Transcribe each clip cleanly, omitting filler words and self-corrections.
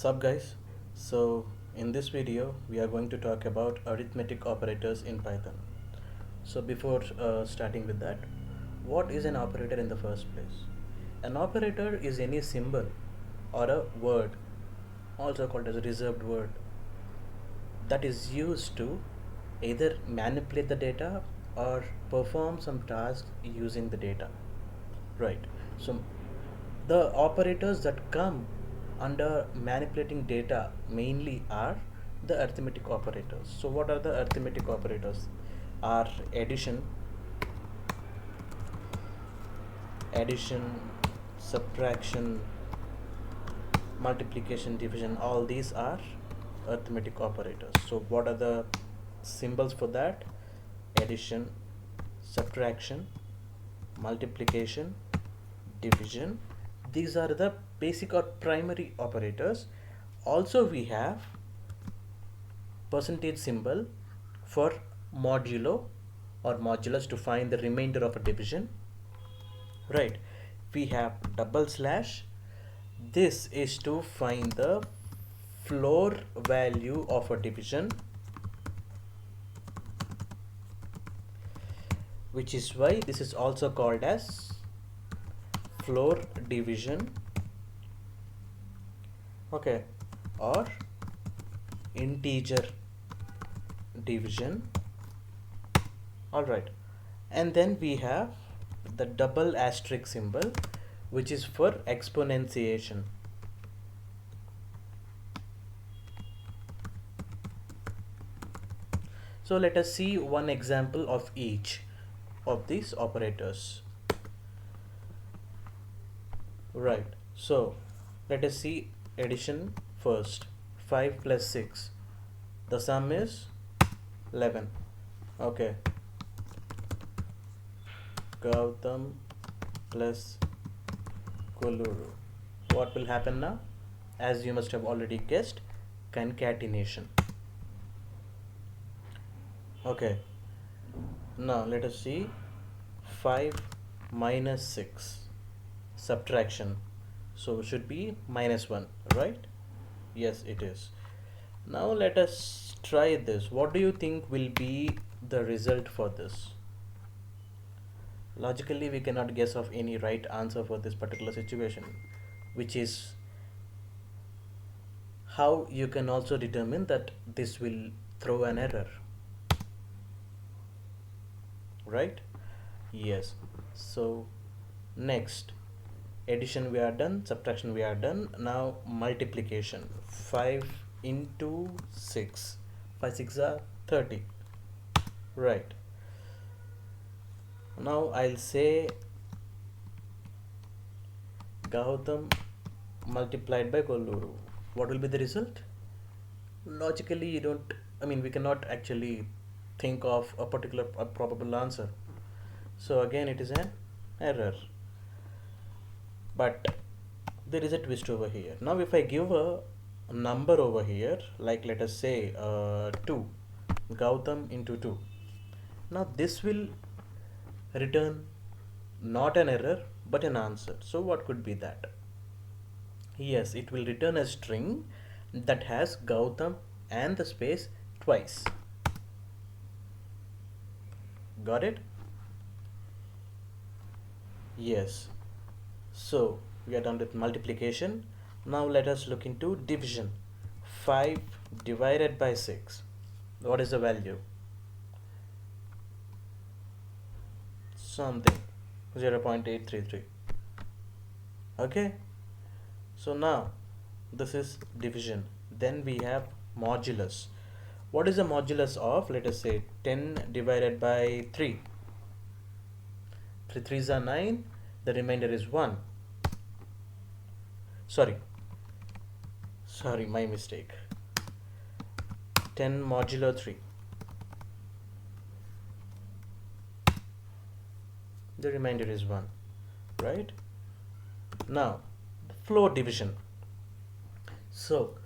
Sup guys, so in this video we are going to talk about arithmetic operators in Python. So before starting with that, what is an operator in the first place? An operator is any symbol or a word, also called as a reserved word, that is used to either manipulate the data or perform some task using the data. Right. So the operators that come under manipulating data mainly are the arithmetic operators. So what are the arithmetic operators? Are addition, subtraction, multiplication, division, all these are arithmetic operators. So what are the symbols for that? Addition, subtraction, multiplication, division. These are the basic or primary operators. Also we have percentage symbol for modulo or modulus to find the remainder of a division. Right. We have double slash. This is to find the floor value of a division, which is why this is also called as floor division, okay, or integer division. All right, and then we have the double asterisk symbol, which is for exponentiation. So let us see one example of each of these operators. Right, so let us see addition first. 5 plus 6, the sum is 11. Okay, Gautam plus Koluru. What will happen now? As you must have already guessed, concatenation. Okay, now let us see 5 minus 6, subtraction. So it should be minus 1, right? Yes, it is. Now let us try this. What do you think will be the result for this? Logically, we cannot guess of any right answer for this particular situation, which is how you can also determine that this will throw an error. Right? Yes. So next, addition we are done, subtraction we are done. Now multiplication. 5 into 6. 5 6 are 30. Right. Now I'll say Gautam multiplied by Kolluru. What will be the result? Logically, you don't, we cannot actually think of a particular probable answer. So again, it is an error. But there is a twist over here. Now if I give a number over here, like let us say 2, Gautam into 2. Now this will return not an error but an answer. So what could be that? Yes, it will return a string that has Gautam and the space twice. Got it? Yes. So we are done with multiplication. Now let us look into division. 5 divided by 6. What is the value? Something 0.833. Okay. So now this is division. Then we have modulus. What is the modulus of, let us say, 10 divided by 3? 3 3s are 9. The remainder is 1. Sorry, my mistake. 10 modulo 3. The remainder is 1. Right? Now, floor division. So,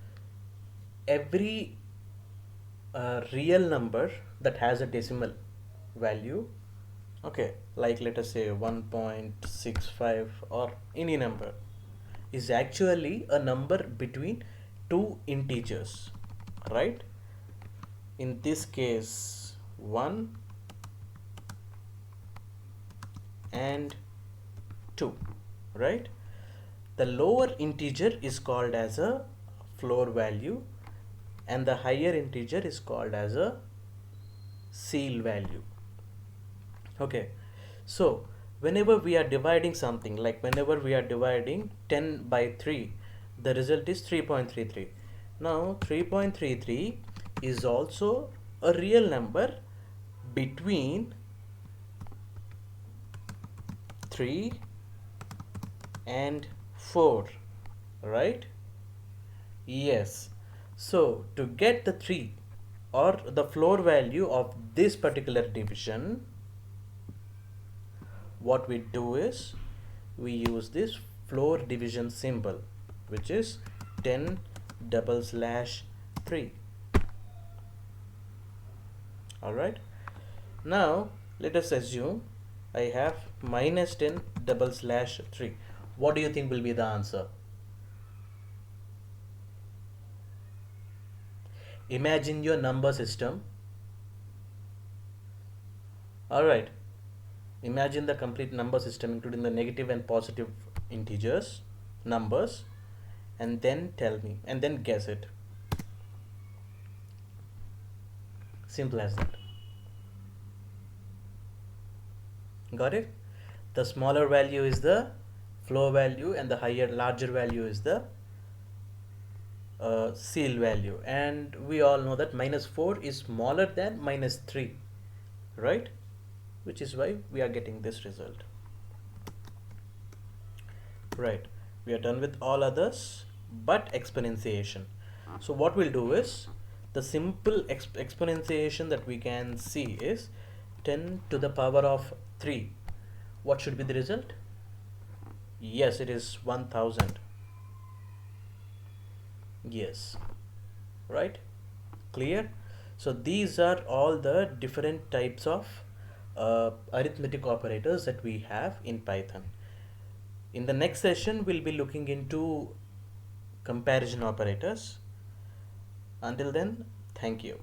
every real number that has a decimal value, okay, like let us say 1.65 or any number, is actually a number between two integers, right? In this case 1 and 2, right? The lower integer is called as a floor value and the higher integer is called as a seal value. Okay, so whenever we are dividing something, like whenever we are dividing 10 by 3, the result is 3.33. Now 3.33 is also a real number between 3 and 4, right? Yes. So to get the 3 or the floor value of this particular division, what we do is we use this floor division symbol, which is 10 double slash 3. Alright. Now let us assume I have minus 10 double slash 3. What do you think will be the answer? Imagine your number system. Alright. Imagine the complete number system including the negative and positive integers, numbers, and then tell me, and then guess it. Simple as that. Got it? The smaller value is the floor value and the larger value is the seal value. And we all know that minus 4 is smaller than minus 3, right? Which is why we are getting this result. Right, we are done with all others but exponentiation. So what we'll do is the simple exponentiation that we can see is 10 to the power of 3. What should be the result? Yes, it is 1000. Yes, right? Clear? So these are all the different types of arithmetic operators that we have in Python. In the next session, we'll be looking into comparison operators. Until then, thank you.